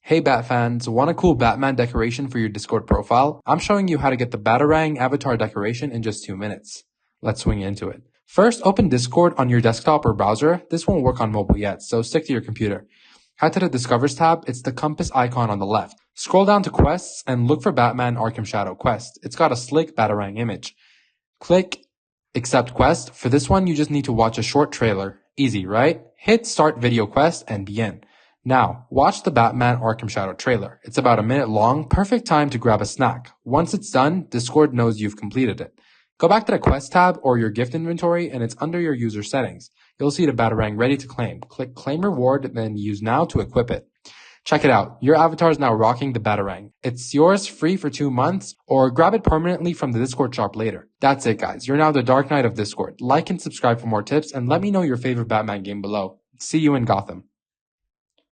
Hey Bat fans, want a cool Batman decoration for your Discord profile? I'm showing you how to get the Batarang avatar decoration in just 2 minutes. Let's swing into it. First, open Discord on your desktop or browser. This won't work on mobile yet, so stick to your computer. Head to the Discovers tab, it's the compass icon on the left. Scroll down to Quests and look for Batman Arkham Shadow quest. It's got a slick Batarang image. Click Accept Quest. For this one, you just need to watch a short trailer. Easy, right? Hit Start Video Quest and be in. Now, watch the Batman Arkham Shadow trailer. It's about a minute long, perfect time to grab a snack. Once it's done, Discord knows you've completed it. Go back to the Quest tab or your gift inventory and it's under your user settings. You'll see the Batarang ready to claim. Click Claim Reward, then use Now to equip it. Check it out. Your avatar is now rocking the Batarang. It's yours free for 2 months, or grab it permanently from the Discord shop later. That's it, guys. You're now the Dark Knight of Discord. Like and subscribe for more tips, and let me know your favorite Batman game below. See you in Gotham.